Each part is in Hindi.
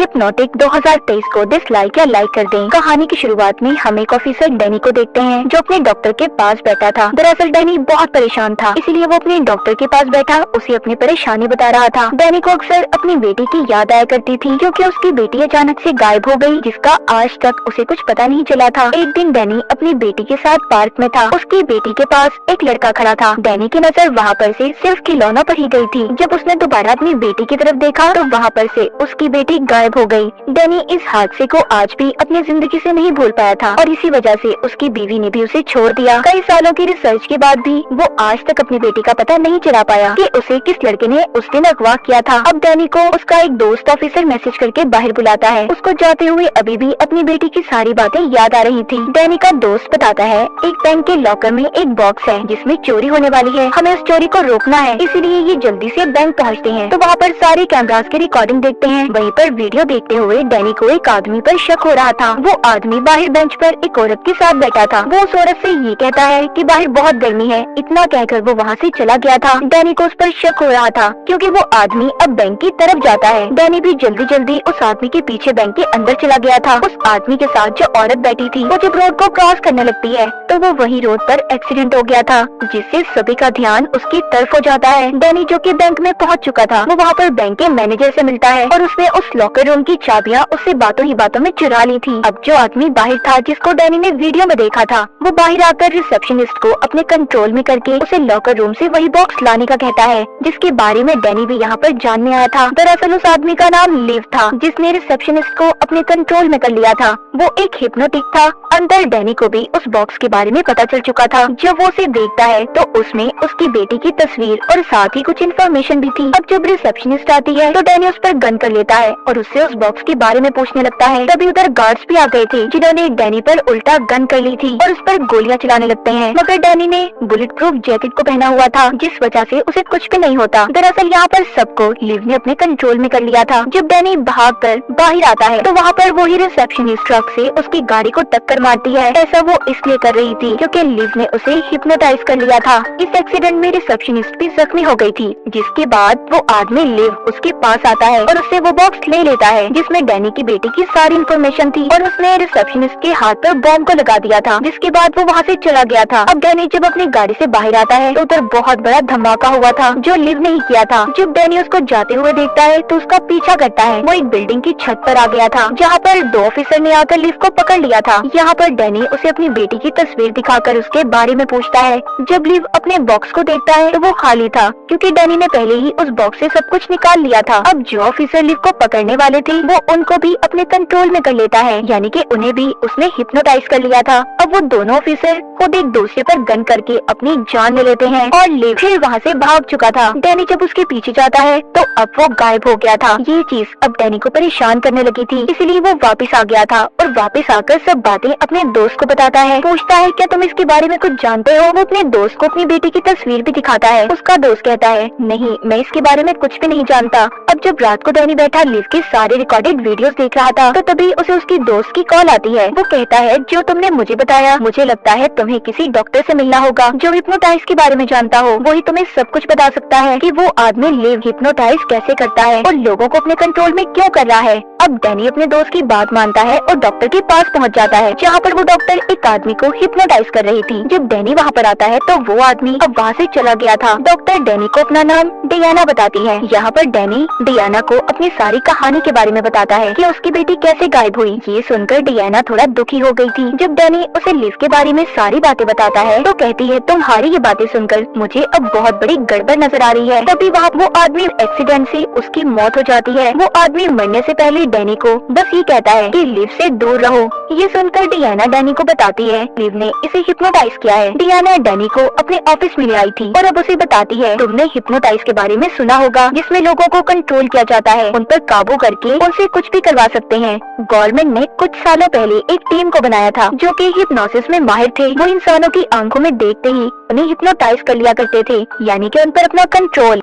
हिप्नोटिक 2023 को डिसलाइक या लाइक कर दें। कहानी की शुरुआत में हम एक ऑफिसर डैनी को देखते हैं जो अपने डॉक्टर के पास बैठा था। दरअसल डैनी बहुत परेशान था, इसीलिए वो अपने डॉक्टर के पास बैठा उसे अपनी परेशानी बता रहा था। डैनी को अक्सर अपनी बेटी की याद आया करती थी क्योंकि उसकी बेटी अचानक से गायब हो गई, जिसका आज तक उसे कुछ पता नहीं चला था। एक दिन डैनी अपनी बेटी के साथ पार्क में था। उसकी बेटी के पास एक लड़का खड़ा था। डैनी की नजर वहाँ पर से सिर्फ खिलौनों पर ही गई थी। जब उसने दोबारा अपनी बेटी की तरफ देखा तो वहाँ पर से उसकी बेटी गायब हो गई। डैनी इस हादसे को आज भी अपनी जिंदगी से नहीं भूल पाया था और इसी वजह से उसकी बीवी ने भी उसे छोड़ दिया। कई सालों की रिसर्च के बाद भी वो आज तक अपनी बेटी का पता नहीं चला पाया कि उसे किस लड़के ने उस दिन अगवा किया था। अब डैनी को उसका एक दोस्त ऑफिसर मैसेज करके बाहर बुलाता है। उसको जाते हुए अभी भी अपनी बेटी की सारी बातें याद आ रही थी। डैनी का दोस्त बताता है एक बैंक के लॉकर में एक बॉक्स है जिसमें चोरी होने वाली है, हमें उस चोरी को रोकना है, इसीलिए ये जल्दी से बैंक पहुँचते हैं। तो वहाँ पर सारे कैमरास की रिकॉर्डिंग देखते हैं। वहीं पर वीडियो देखते हुए डैनी को एक आदमी पर शक हो रहा था। वो आदमी बाहर बेंच पर एक औरत के साथ बैठा था। वो उस औरत से ये कहता है कि बाहर बहुत गर्मी है। इतना कहकर वो वहाँ से चला गया था। डैनी को उस पर शक हो रहा था क्योंकि वो आदमी अब बैंक की तरफ जाता है। डैनी भी जल्दी जल्दी उस आदमी के पीछे बैंक के अंदर चला गया था। उस आदमी के साथ जो औरत बैठी थी वो जब रोड को क्रॉस करने लगती है तो वो वही रोड पर एक्सीडेंट हो गया था, जिससे सभी का ध्यान उसकी तरफ हो जाता है। डैनी जो कि बैंक में पहुंच चुका था, वो वहाँ पर बैंक के मैनेजर से मिलता है और उसने उस लॉकर रूम की चाबियां उससे बातों ही बातों में चुरा ली थी। अब जो आदमी बाहर था जिसको डैनी ने वीडियो में देखा था, वो बाहर आकर रिसेप्शनिस्ट को अपने कंट्रोल में करके उसे लॉकर रूम से वही बॉक्स लाने का कहता है जिसके बारे में डैनी भी यहाँ पर जानने आया था। दरअसल उस आदमी का नाम लिव था जिसने रिसेप्शनिस्ट को अपने कंट्रोल में कर लिया था। वो एक हिप्नोटिक था। अंदर डैनी को भी उस बॉक्स के बारे में पता चल चुका था। जब वो उसे देखता है तो उसमें उसकी बेटी की तस्वीर और साथ ही कुछ इन्फॉर्मेशन भी थी। अब जब रिसेप्शनिस्ट आती है तो डैनी उस पर गन कर लेता है और उससे उस बॉक्स के बारे में पूछने लगता है। तभी उधर गार्ड्स भी आ गए थे जिन्होंने डैनी पर उल्टा गन कर ली थी और उस पर गोलियां चलाने लगते हैं, मगर डैनी ने बुलेट प्रूफ जैकेट को पहना हुआ था जिस वजह से उसे कुछ भी नहीं होता। दरअसल यहाँ पर सबको लिव ने अपने कंट्रोल में कर लिया था। जब डैनी भागकर बाहर आता है तो वहाँ पर वही रिसेप्शनिस्ट ट्रक से उसकी गाड़ी को टक्कर मारती है। ऐसा वो इसलिए कर रही थी क्योंकि लिव ने उसे हिप्नोटाइज कर लिया था। इस एक्सीडेंट में रिसेप्शनिस्ट भी जख्मी हो गई थी, जिसके बाद वो आदमी लिव उसके पास आता है और उससे वो बॉक्स ले लेता है जिसमें डैनी की बेटी की सारी इन्फॉर्मेशन थी और उसने रिसेप्शनिस्ट के हाथ पर बॉम्ब को लगा दिया था, जिसके बाद वो वहाँ से चला गया था। अब डैनी जब अपनी गाड़ी से बाहर आता है तो उधर बहुत बड़ा धमाका हुआ था जो लिव ने ही किया था। जब डैनी उसको जाते हुए देखता है तो उसका पीछा करता है। वो एक बिल्डिंग की छत पर आ गया था जहाँ पर दो ऑफिसर ने आकर लिव को पकड़ लिया था। यहाँ पर डैनी उसे अपनी बेटी की तस्वीर दिखाकर उसके बारे में पूछता है। जब लिव अपने बॉक्स को देखता है तो वो खाली था क्योंकि डैनी ने पहले ही उस बॉक्स से सब कुछ निकाल लिया था। अब जो ऑफिसर लिव को पकड़ने वाले थे वो उनको भी अपने कंट्रोल में कर लेता है, यानी कि उन्हें भी उसने हिप्नोटाइज कर लिया था। अब वो दोनों ऑफिसर खुद एक दूसरे पर गन करके अपनी जान ले लेते हैं और लिव फिर वहाँ से भाग चुका था। डैनी जब उसके पीछे जाता है तो अब वो गायब हो गया था। ये चीज अब डैनी को परेशान करने लगी थी, इसलिए वो वापस आ गया था और वापस आकर सब बातें अपने दोस्त को बताता है। पूछता है क्या तुम इसके बारे में कुछ जानते हो? वो अपने दोस्त को अपनी बेटी की तस्वीर भी दिखाता है। उसका दोस्त कहता है नहीं, मैं इसके बारे में कुछ भी नहीं जानता। अब जब रात को डैनी बैठा लिव के सारे रिकॉर्डेड वीडियोस देख रहा था तो तभी उसे उसकी दोस्त की कॉल आती है। वो कहता है जो तुमने मुझे बताया, मुझे लगता है तुम्हें किसी डॉक्टर से मिलना होगा जो हिप्नोटाइज के बारे में जानता हो। वही तुम्हें सब कुछ बता सकता है कि वो आदमी लिव हिप्नोटाइज कैसे करता है और लोगों को अपने कंट्रोल में क्यों कर रहा है। अब डैनी अपने दोस्त की बात मानता है और डॉक्टर के पास पहुंच जाता है जहाँ पर वो डॉक्टर एक आदमी को हिप्नोटाइज कर रही थी। जब डैनी वहाँ पर आता है तो वो आदमी अब वहाँ से चला गया था। डॉक्टर डैनी को अपना नाम डियाना बताती है। यहाँ पर डैनी डियाना को अपनी सारी कहानी के बारे में बताता है कि उसकी बेटी कैसे गायब हुई। ये सुनकर डियाना थोड़ा दुखी हो गई थी। जब डैनी उसे लिव के बारे में सारी बातें बताता है तो कहती है तुम्हारी ये बातें सुनकर मुझे अब बहुत बड़ी गड़बड़ नजर आ रही है। तभी वहाँ वो आदमी एक्सीडेंट से उसकी मौत हो जाती है। वो आदमी मरने से पहले डैनी को बस ये कहता है कि लिव से दूर रहो। ये सुनकर डियाना डैनी को बताती है लिव ने इसे हिप्नोटाइज किया है। डियाना डैनी को अपने ऑफिस में ले आई थी और अब उसे बताती है तुमने हिप्नोटाइज के बारे में सुना होगा जिसमें लोगों को कंट्रोल किया जाता है, उन पर काबू करके उनसे कुछ भी करवा सकते हैं। गवर्नमेंट ने कुछ सालों पहले एक टीम को बनाया था जो कि हिप्नोसिस में माहिर थे। वो इंसानों की आंखों में देखते ही उन्हें हिप्नोटाइज कर लिया करते थे, यानी कि उन पर अपना कंट्रोल।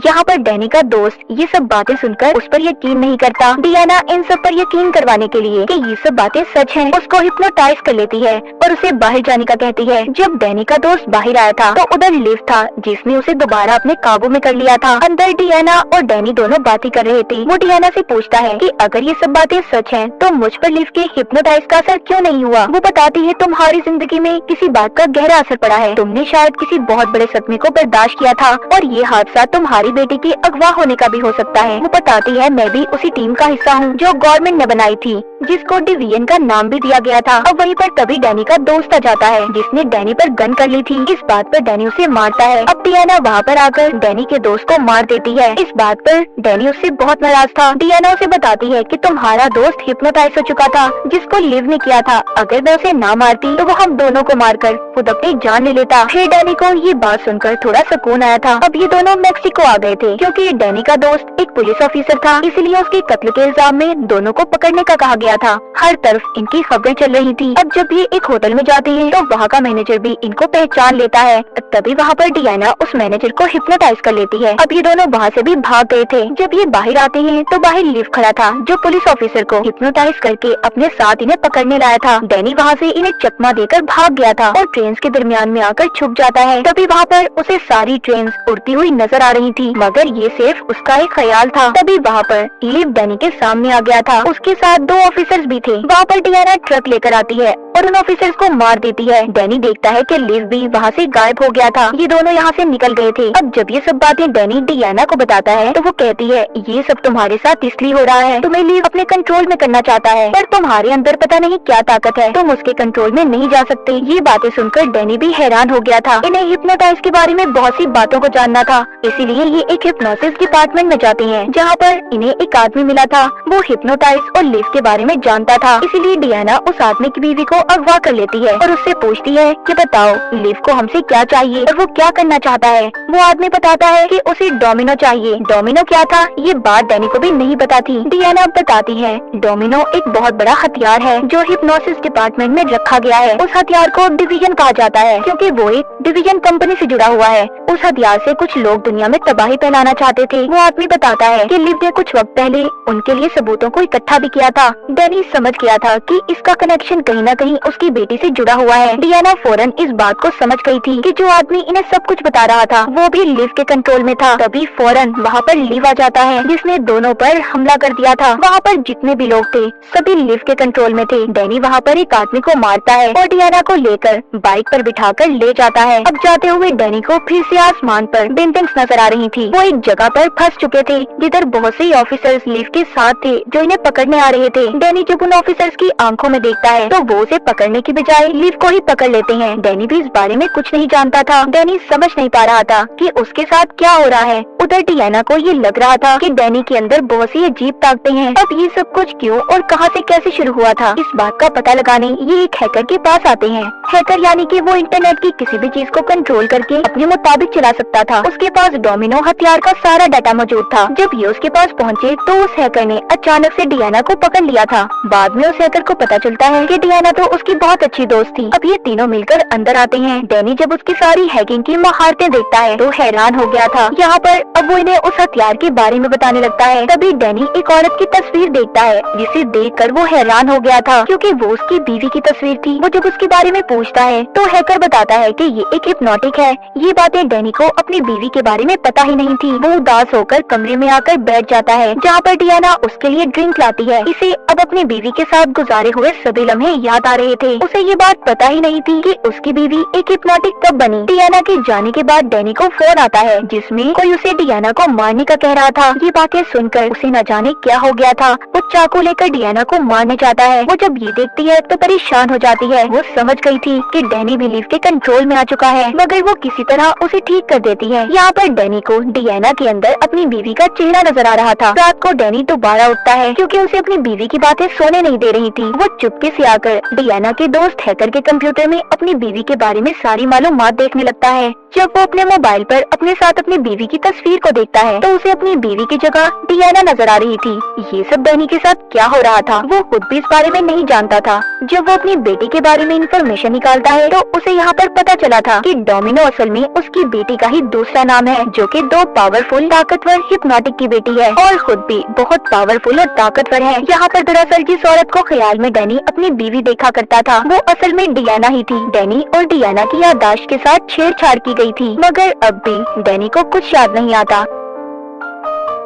यहाँ पर डैनी का दोस्त ये सब बातें सुनकर उस पर यकीन नहीं करता। डियाना इन सब पर यकीन करवाने के लिए कि ये सब बातें सच हैं, उसको हिप्नोटाइज कर लेती है और उसे बाहर जाने का कहती है। जब डैनी का दोस्त बाहर आया था तो उधर लिव था जिसने उसे दोबारा अपने काबू में कर लिया था। अंदर डियाना और डैनी दोनों बातें कर रहे थे। वो डियाना से पूछता है कि अगर ये सब बातें सच हैं तो मुझ पर लिव के हिप्नोटाइज का असर क्यों नहीं हुआ। वो बताती है तुम्हारी जिंदगी में किसी बात का गहरा असर पड़ा है, तुमने शायद किसी बहुत बड़े सदमे को बर्दाश्त किया था और ये हादसा तुम्हारी बेटी के अगवा होने का भी हो सकता है। वो बताती है मैं भी उसी टीम का हिस्सा हूँ जो गवर्नमेंट ने बनाई थी, जिसको डिवीजन का नाम भी दिया गया था। अब वहीं पर तभी डैनी का दोस्त आ जाता है जिसने डैनी पर गन कर ली थी। इस बात पर डैनी उसे मारता है। अब डियाना वहाँ पर आकर डैनी के दोस्त को मार देती है। इस बात पर डैनी उससे बहुत नाराज था। डियाना उसे बताती है कि तुम्हारा दोस्त हिप्नोटाइज हो चुका था जिसको लिव ने किया था, अगर मैं उसे ना मारती तो वो हम दोनों को मारकर खुद अपनी जान ले लेता। फिर डैनी को ये बात सुनकर थोड़ा सुकून आया था। अब ये दोनों मेक्सिको आ गए थे क्योंकि डैनी का दोस्त एक पुलिस ऑफिसर था, इसलिए उसके कत्ल के इल्जाम में दोनों को पकड़ने का कहा गया था। हर तरफ इनकी खबरें चल रही थी। अब जब ये एक होटल में जाती है तो वहाँ का मैनेजर भी इनको पहचान लेता है। तभी वहाँ पर डियाना उस मैनेजर को हिप्नोटाइज कर लेती है। अब ये दोनों वहाँ से भी भाग गए थे। जब ये बाहर आते हैं तो बाहर लिव खड़ा था जो पुलिस ऑफिसर को हिप्नोटाइज करके अपने साथ इन्हें पकड़ने लाया था। डैनी वहाँ से इन्हें चकमा देकर भाग गया था और ट्रेन के दरमियान में आकर छुप जाता है। तभी वहाँ पर उसे सारी ट्रेन उड़ती हुई नजर आ रही थी, मगर ये सिर्फ उसका एक ख्याल था। तभी वहाँ पर लिव डैनी के सामने आ गया था, उसके साथ दो ऑफिसर्स भी थे। वहाँ पर डियाना ट्रक लेकर आती है और उन ऑफिसर्स को मार देती है। डैनी देखता है कि लिव भी वहाँ से गायब हो गया था, ये दोनों यहाँ से निकल गए थे। अब जब ये सब बातें डैनी डियाना को बताता है तो वो कहती है ये सब तुम्हारे साथ इसलिए हो रहा है, तुम्हें लिव अपने कंट्रोल में करना चाहता है, पर तुम्हारे अंदर पता नहीं क्या ताकत है, तुम उसके कंट्रोल में नहीं जा सकते। ये बातें सुनकर डैनी भी हैरान हो गया था। इन्हें हिप्नोटाइज के बारे में बहुत सी बातों को जानना था, इसीलिए ये एक हिप्नोसिस डिपार्टमेंट में जाते हैं जहाँ पर इन्हें एक आदमी मिला था। वो हिप्नोटाइज और लिव के बारे में जानता था, इसीलिए डियाना उस आदमी की बीवी को अगवा कर लेती है और उससे पूछती है कि बताओ लिव को हमसे क्या चाहिए और वो क्या करना चाहता है। वो आदमी बताता है कि उसे डोमिनो चाहिए। डोमिनो क्या था ये बात डैनी को भी नहीं पता थी। डियाना बताती है डोमिनो एक बहुत बड़ा हथियार है जो हिप्नोसिस डिपार्टमेंट में रखा गया है। उस हथियार को डिवीजन कहा जाता है क्योंकि वो एक डिवीजन कंपनी से जुड़ा हुआ है। उस हथियार से कुछ लोग दुनिया में तबाही फैलाना चाहते थे। वो आदमी बताता है कि लिव ने कुछ वक्त पहले उनके लिए सबूतों को इकट्ठा भी किया था। डैनी समझ गया था कि इसका कनेक्शन कहीं न कहीं उसकी बेटी से जुड़ा हुआ है। डियाना फौरन इस बात को समझ गई थी कि जो आदमी इन्हें सब कुछ बता रहा था वो भी लिव के कंट्रोल में था। तभी फौरन वहाँ पर लिव आ जाता है जिसने दोनों पर हमला कर दिया था। वहाँ पर जितने भी लोग थे सभी लिव के कंट्रोल में थे। डैनी वहाँ पर एक आदमी को मारता है और डियाना को लेकर बाइक पर बिठाकर ले जाता है। अब जाते हुए डैनी को फिर से आसमान पर बिल्डिंग्स नजर आ रही थी। वो एक जगह पर फंस चुके थे जिधर बहुत से ऑफिसर्स लिव के साथ थे जो इन्हें पकड़ने आ रहे थे। डैनी जब उन ऑफिसर्स की आंखों में देखता है तो वो उसे पकड़ने की बजाय लिव को ही पकड़ लेते हैं। डैनी भी इस बारे में कुछ नहीं जानता था। डैनी समझ नहीं पा रहा था कि उसके साथ क्या हो रहा है। उधर डियाना को ये लग रहा था कि डैनी के अंदर बहुत सी अजीब ताकतें हैं। अब ये सब कुछ क्यों और कहां से कैसे शुरू हुआ था, इस बात का पता लगाने ये एक हैकर के पास आते हैं। हैकर यानी कि वो इंटरनेट की किसी भी चीज को कंट्रोल करके अपने मुताबिक चला सकता था। उसके पास डोमिनो हथियार का सारा डाटा मौजूद था। जब ये उसके पास पहुंचे तो उस हैकर ने अचानक से डियाना को पकड़ लिया था। बाद में उस हैकर को पता चलता है कि डियाना तो उसकी बहुत अच्छी दोस्त थी। अब ये तीनों मिलकर अंदर आते हैं। डैनी जब उसकी सारी हैकिंग की महारतें देखता है तो हैरान हो गया था। यहाँ पर अब वो इन्हें उस हथियार के बारे में बताने लगता है। तभी डैनी एक औरत की तस्वीर देखता है जिसे देखकर वो हैरान हो गया था क्योंकि वो उसकी बीवी की तस्वीर थी। वो जब उसके बारे में पूछता है तो हैकर बताता है कि ये एक हिप्नोटिक है। ये बातें डैनी को अपनी बीवी के बारे में पता ही नहीं थी। वो उदास होकर कमरे में आकर बैठ जाता है जहाँ पर डियाना उसके लिए ड्रिंक लाती है। इसे अब अपनी बीवी के साथ गुजारे हुए सभी लम्हे याद आ रहे थे। उसे ये बात पता ही नहीं थी कि उसकी बीवी एक हिप्नोटिक कब बनी। डियाना के जाने के बाद डैनी को फोन आता है जिसमें कोई उसे डियाना को मारने का कह रहा था। ये बातें सुनकर उसे न जाने क्या हो गया था। वो चाकू लेकर डियाना को मारने जाता है। वो जब ये देखती है तो परेशान हो जाती है। वो समझ गई थी कि डैनी भी लिव के कंट्रोल में आ चुका है, मगर वो किसी तरह उसे ठीक कर देती है। यहाँ पर डैनी को डियाना के अंदर अपनी बीवी का चेहरा नजर आ रहा था। रात को डैनी दोबारा उठता है क्योंकि उसे अपनी बीवी की बात बातें सोने नहीं दे रही थी। वो चुपके से आकर डियाना के दोस्त हैकर के कंप्यूटर में अपनी बीवी के बारे में सारी मालूमात देखने लगता है। जब वो अपने मोबाइल पर अपने साथ अपनी बीवी की तस्वीर को देखता है तो उसे अपनी बीवी की जगह डियाना नजर आ रही थी। ये सब डैनी के साथ क्या हो रहा था वो खुद भी इस बारे में नहीं जानता था। जब वो अपनी बेटी के बारे में इंफॉर्मेशन निकालता है तो उसे यहाँ पर पता चला था कि डोमिनो असल में उसकी बेटी का ही दूसरा नाम है, जो कि दो पावरफुल ताकतवर हिप्नोटिक की बेटी है और खुद भी बहुत पावरफुल और ताकतवर है। यहाँ पर दरअसल जिस औरत को ख्याल में डैनी अपनी बीवी देखा करता था वो असल में डियाना ही थी। डैनी और डियाना की याददाश्त के साथ छेड़छाड़ की गई थी, मगर अब भी डैनी को कुछ याद नहीं आता।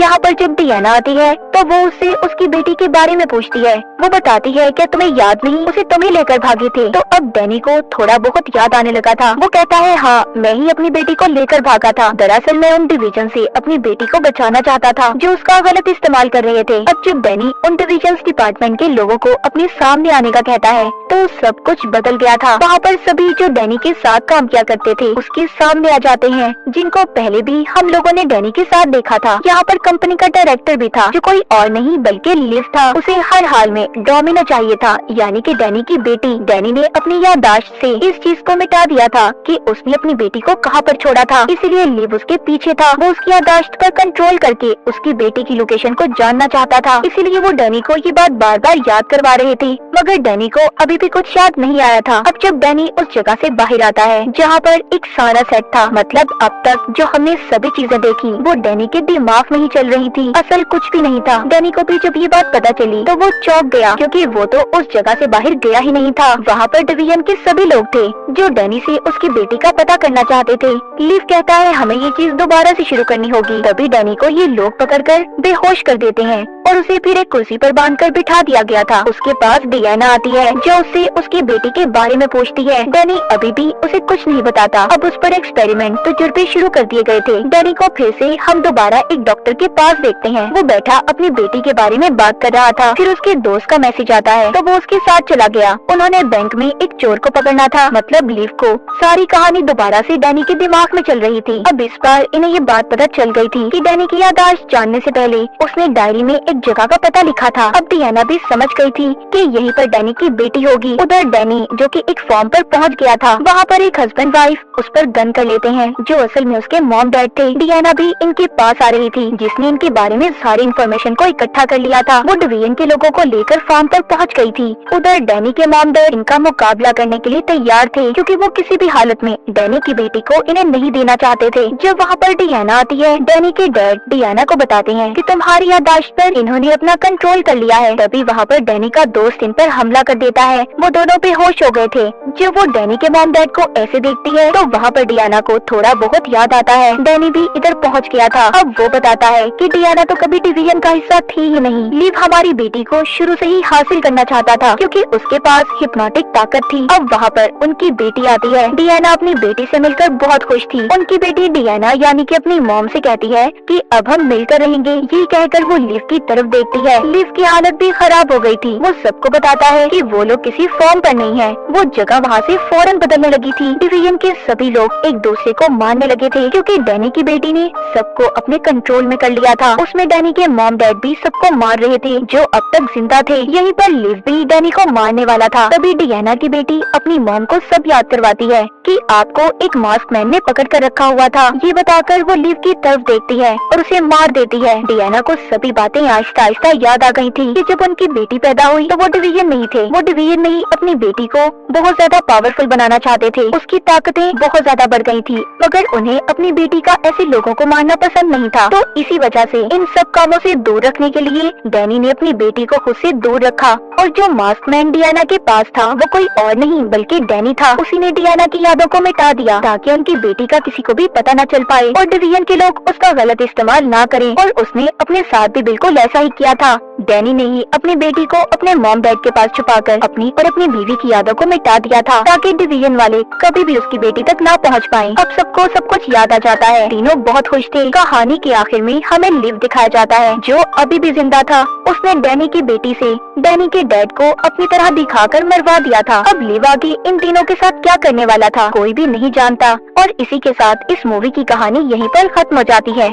यहाँ पर जब डियाना आती है तो वो उससे उसकी बेटी के बारे में पूछती है। वो बताती है क्या तुम्हें याद नहीं, उसे तुम ही लेकर भागे थे। तो अब डैनी को थोड़ा बहुत याद आने लगा था। वो कहता है हाँ, मैं ही अपनी बेटी को लेकर भागा था। दरअसल मैं उन डिवीजन से अपनी बेटी को बचाना चाहता था जो उसका गलत इस्तेमाल कर रहे थे। अब जब डैनी उन डिवीजन डिपार्टमेंट के लोगों को अपने सामने आने का कहता है तो सब कुछ बदल गया था। वहाँ पर सभी जो डैनी के साथ काम किया करते थे उसके सामने आ जाते हैं, जिनको पहले भी हम लोगों ने डैनी के साथ देखा था। यहाँ पर कंपनी का डायरेक्टर भी था जो कोई और नहीं बल्कि लिव था। उसे हर हाल में डोमिनो चाहिए था, यानी कि डैनी की बेटी। डैनी ने अपनी याददाश्त से इस चीज को मिटा दिया था कि उसने अपनी बेटी को कहाँ पर छोड़ा था, इसलिए लिव उसके पीछे था। वो उसकी याददाश्त पर कंट्रोल करके उसकी बेटी की लोकेशन को जानना चाहता था, इसीलिए वो डैनी को ये बात बार बार याद करवा रहे थे, मगर डैनी को अभी भी कुछ याद नहीं आया था। अब जब डैनी उस जगह से बाहर आता है जहाँ पर एक सारा सेट था, मतलब अब तक जो हमने सभी चीजें देखी वो डैनी के दिमाग में ही चल रही थी, असल कुछ भी नहीं था। डैनी को भी जब ये बात पता चली तो वो चौंक गया, क्योंकि वो तो उस जगह से बाहर गया ही नहीं था। वहाँ पर डिवीजन के सभी लोग थे जो डैनी से उसकी बेटी का पता करना चाहते थे। लिव कहता है हमें ये चीज दोबारा से शुरू करनी होगी। तभी डैनी को ये लोग पकड़कर बेहोश कर देते हैं और उसे फिर एक कुर्सी पर बांधकर बिठा दिया गया था। उसके पास डियाना आती है जो उससे उसकी बेटी के बारे में पूछती है। डैनी अभी भी उसे कुछ नहीं बताता। अब उस पर एक्सपेरिमेंट तजुर्बे शुरू कर दिए गए थे। डैनी को फिर से हम दोबारा एक डॉक्टर के पास देखते हैं। वो बैठा अपनी बेटी के बारे में बात कर रहा था। फिर उसके दोस्त का मैसेज आता है तो वो उसके साथ चला गया। उन्होंने बैंक में एक चोर को पकड़ना था, मतलब लिव को। सारी कहानी दोबारा से डैनी के दिमाग में चल रही थी। अब इस बार इन्हें ये बात पता चल गई थी कि डैनी की याददाश्त जानने से पहले उसने डायरी में एक जगह का पता लिखा था। अब डियाना भी समझ गई थी कि यहीं पर डैनी की बेटी होगी। उधर डैनी जो कि एक फॉर्म पर पहुंच गया था, वहाँ पर एक हस्बैंड वाइफ उस पर गन कर लेते हैं जो असल में उसके मॉम डैड थे। डियाना भी इनके पास आ रही थी जिसने इनके बारे में सारी इन्फॉर्मेशन को इकट्ठा कर लिया था। वो डिवीजन के लोगों को लेकर फार्म पर पहुंच गई थी। उधर डैनी के मॉम डैड इनका मुकाबला करने के लिए तैयार थे, क्योंकि वो किसी भी हालत में डैनी की बेटी को इन्हें नहीं देना चाहते थे। जब वहाँ पर डियाना आती है, डैनी के डैड डियाना को बताते हैं कि तुम्हारी याददाश्त पर इन्होंने अपना कंट्रोल कर लिया है। तभी वहाँ पर डैनी का दोस्त इन पर हमला कर देता है। वो दोनों बेहोश हो गए थे। जब वो डैनी के मॉम डैड को ऐसे देखती है तो वहाँ पर डियाना को थोड़ा बहुत याद आता है। डैनी भी इधर पहुँच गया था। अब वो बताता है कि डियाना तो कभी डिवीजन का हिस्सा थी ही नहीं। लिव हमारी बेटी को शुरू से ही हासिल करना चाहता था, क्योंकि उसके पास हिप्नोटिक ताकत थी। अब वहाँ पर उनकी बेटी आती है। डियाना अपनी बेटी से मिलकर बहुत खुश थी। उनकी बेटी डियाना यानी कि अपनी मॉम से कहती है कि अब हम मिलकर रहेंगे। ये कहकर वो लिव की तरफ देखती है। लिव की हालत भी खराब हो गई थी। वो सबको बताता है कि वो लोग किसी फॉर्म पर नहीं है। वो जगह वहाँ से फौरन बदलने लगी थी। डिवीजन के सभी लोग एक दूसरे को मारने लगे थे, क्योंकि डैनी की बेटी ने सबको अपने कंट्रोल में कर लिया था। उसमें डैनी के मॉम डैड भी सबको मार रहे थे जो अब तक जिंदा थे। यहीं पर लिव भी डैनी को मारने वाला था। तभी डियाना की बेटी अपनी मॉम को सब याद करवाती है कि आपको एक मास्क मैन ने पकड़ कर रखा हुआ था। ये बताकर वो लिव की तरफ देखती है और उसे मार देती है। डियाना को सभी बातें आहिस्ता आहिस्ता याद आ गई थी कि जब उनकी बेटी पैदा हुई तो वो डिवीजन में ही थे। वो डिवीजन में ही अपनी बेटी को बहुत ज्यादा पावरफुल बनाना चाहते थे। उसकी ताकतें बहुत ज्यादा बढ़ गई थी, मगर उन्हें अपनी बेटी का ऐसे लोगों को मारना पसंद नहीं था। तो इसी वजह से इन सब कामों से दूर रखने के लिए डैनी ने अपनी बेटी को खुद से दूर रखा। और जो मास्क मैन डियाना के पास था वो कोई और नहीं बल्कि डैनी था। उसी ने डियाना की यादों को मिटा दिया ताकि उनकी बेटी का किसी को भी पता न चल पाए और डिवीजन के लोग उसका गलत इस्तेमाल ना करें। और उसने अपने साथ भी बिल्कुल ऐसा ही किया था। डैनी ने ही अपनी बेटी को अपने मॉम डैड के पास छुपाकर अपनी और अपनी बीवी की यादों को मिटा दिया था, ताकि डिवीजन वाले कभी भी उसकी बेटी तक ना पहुंच पाएं। अब सबको सब कुछ याद आ जाता है। तीनों बहुत खुश थे। कहानी के आखिर में हमें लिव दिखाया जाता है जो अभी भी जिंदा था। उसने डैनी की बेटी से डैनी के डैड को अपनी तरह दिखाकर मरवा दिया था। अब लिव आगे इन तीनों के साथ क्या करने वाला था कोई भी नहीं जानता। और इसी के साथ इस मूवी की कहानी यहीं पर खत्म हो जाती है।